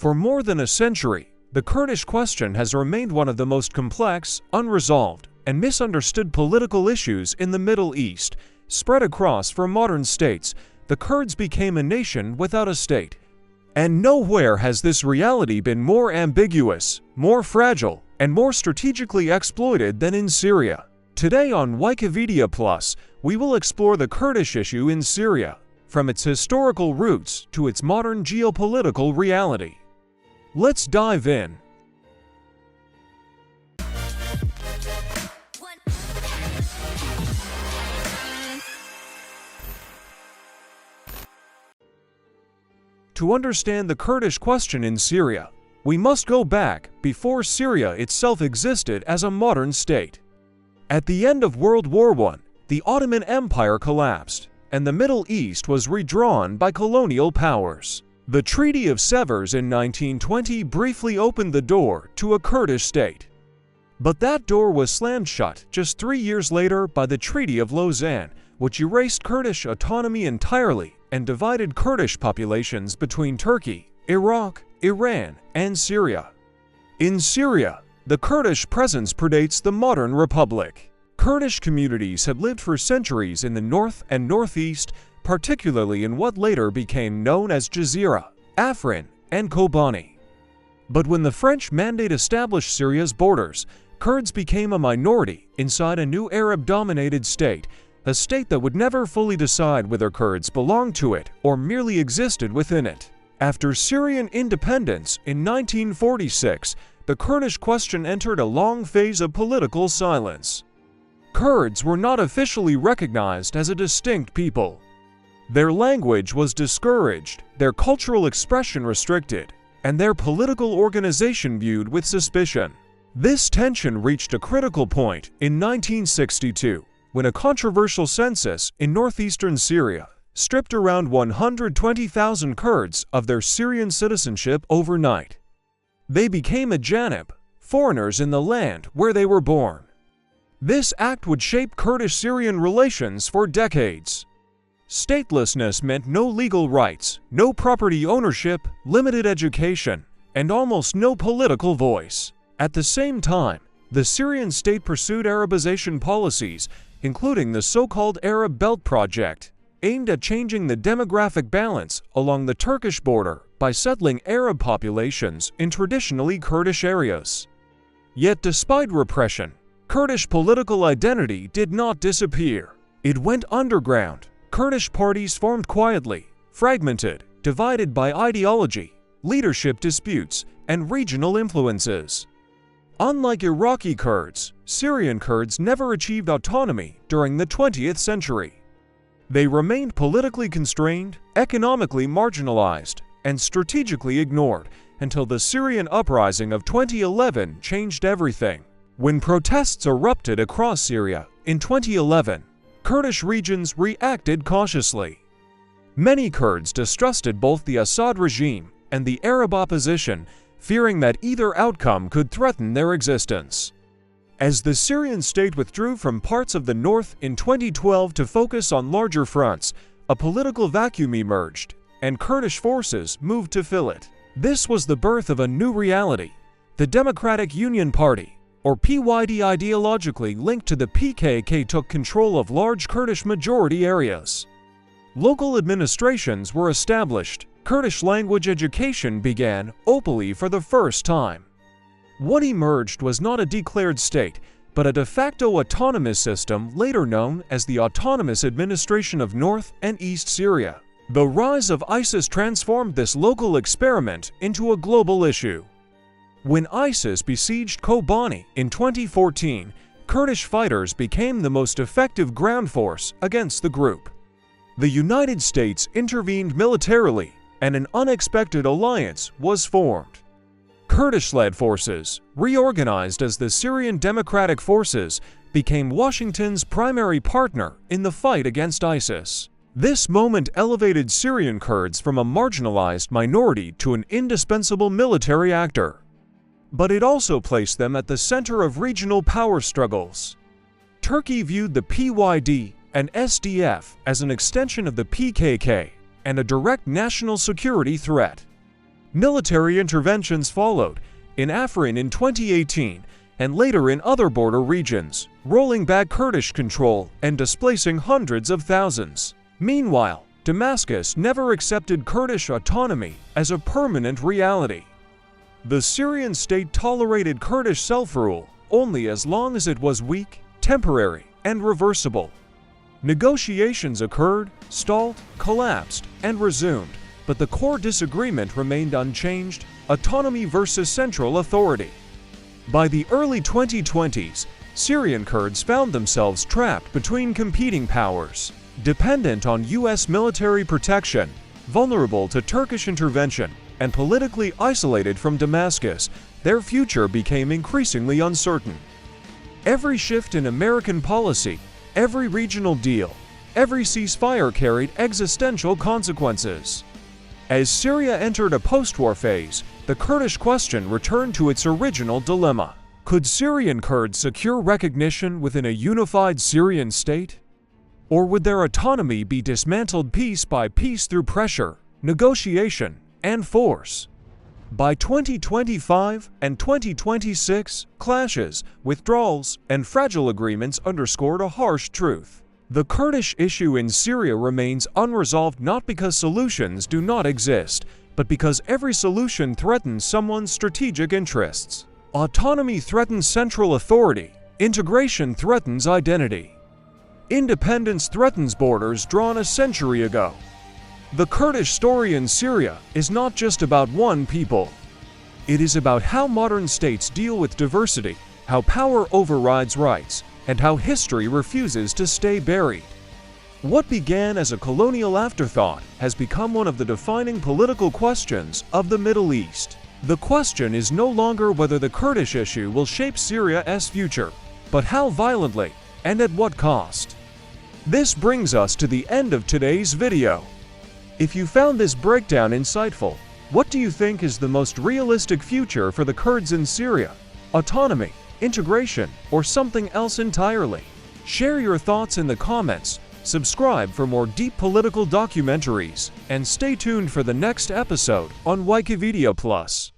For more than a century, the Kurdish question has remained one of the most complex, unresolved, and misunderstood political issues in the Middle East. Spread across four modern states, the Kurds became a nation without a state. And nowhere has this reality been more ambiguous, more fragile, and more strategically exploited than in Syria. Today on Wikivedia Plus, we will explore the Kurdish issue in Syria, from its historical roots to its modern geopolitical reality. Let's dive in. To understand the Kurdish question in Syria, we must go back before Syria itself existed as a modern state. At the end of World War I, the Ottoman Empire collapsed, and the Middle East was redrawn by colonial powers. The Treaty of Sevres in 1920 briefly opened the door to a Kurdish state. But that door was slammed shut just 3 years later by the Treaty of Lausanne, which erased Kurdish autonomy entirely and divided Kurdish populations between Turkey, Iraq, Iran, and Syria. In Syria, the Kurdish presence predates the modern republic. Kurdish communities had lived for centuries in the north and northeast, particularly in what later became known as Jazira, Afrin, and Kobani. But when the French Mandate established Syria's borders, Kurds became a minority inside a new Arab-dominated state, a state that would never fully decide whether Kurds belonged to it or merely existed within it. After Syrian independence in 1946, the Kurdish question entered a long phase of political silence. Kurds were not officially recognized as a distinct people. Their language was discouraged, their cultural expression restricted, and their political organization viewed with suspicion. This tension reached a critical point in 1962, when a controversial census in northeastern Syria stripped around 120,000 Kurds of their Syrian citizenship overnight. They became ajanib, foreigners in the land where they were born. This act would shape Kurdish-Syrian relations for decades. Statelessness meant no legal rights, no property ownership, limited education, and almost no political voice. At the same time, the Syrian state pursued Arabization policies, including the so-called Arab Belt Project, aimed at changing the demographic balance along the Turkish border by settling Arab populations in traditionally Kurdish areas. Yet despite repression, Kurdish political identity did not disappear. It went underground. Kurdish parties formed quietly, fragmented, divided by ideology, leadership disputes, and regional influences. Unlike Iraqi Kurds, Syrian Kurds never achieved autonomy during the 20th century. They remained politically constrained, economically marginalized, and strategically ignored until the Syrian uprising of 2011 changed everything. When protests erupted across Syria in 2011, Kurdish regions reacted cautiously. Many Kurds distrusted both the Assad regime and the Arab opposition, fearing that either outcome could threaten their existence. As the Syrian state withdrew from parts of the north in 2012 to focus on larger fronts, a political vacuum emerged, and Kurdish forces moved to fill it. This was the birth of a new reality. The Democratic Union Party, or PYD, ideologically linked to the PKK, took control of large Kurdish majority areas. Local administrations were established. Kurdish language education began openly for the first time. What emerged was not a declared state, but a de facto autonomous system later known as the Autonomous Administration of North and East Syria. The rise of ISIS transformed this local experiment into a global issue. When ISIS besieged Kobani in 2014, Kurdish fighters became the most effective ground force against the group. The United States intervened militarily, and an unexpected alliance was formed. Kurdish-led forces, reorganized as the Syrian Democratic Forces, became Washington's primary partner in the fight against ISIS. This moment elevated Syrian Kurds from a marginalized minority to an indispensable military actor. But it also placed them at the center of regional power struggles. Turkey viewed the PYD and SDF as an extension of the PKK and a direct national security threat. Military interventions followed, in Afrin in 2018 and later in other border regions, rolling back Kurdish control and displacing hundreds of thousands. Meanwhile, Damascus never accepted Kurdish autonomy as a permanent reality. The Syrian state tolerated Kurdish self-rule only as long as it was weak, temporary, and reversible. Negotiations occurred, stalled, collapsed, and resumed, but the core disagreement remained unchanged: autonomy versus central authority. By the early 2020s, Syrian Kurds found themselves trapped between competing powers, dependent on US military protection, vulnerable to Turkish intervention, and politically isolated from Damascus. Their future became increasingly uncertain. Every shift in American policy, every regional deal, every ceasefire carried existential consequences. As Syria entered a post-war phase, the Kurdish question returned to its original dilemma. Could Syrian Kurds secure recognition within a unified Syrian state? Or would their autonomy be dismantled piece by piece through pressure, negotiation, and force? By 2025 and 2026, clashes, withdrawals, and fragile agreements underscored a harsh truth. The Kurdish issue in Syria remains unresolved not because solutions do not exist, but because every solution threatens someone's strategic interests. Autonomy threatens central authority, integration threatens identity. Independence threatens borders drawn a century ago. The Kurdish story in Syria is not just about one people. It is about how modern states deal with diversity, how power overrides rights, and how history refuses to stay buried. What began as a colonial afterthought has become one of the defining political questions of the Middle East. The question is no longer whether the Kurdish issue will shape Syria's future, but how violently and at what cost. This brings us to the end of today's video. If you found this breakdown insightful, what do you think is the most realistic future for the Kurds in Syria? Autonomy, integration, or something else entirely? Share your thoughts in the comments, subscribe for more deep political documentaries, and stay tuned for the next episode on Wikivedia Plus.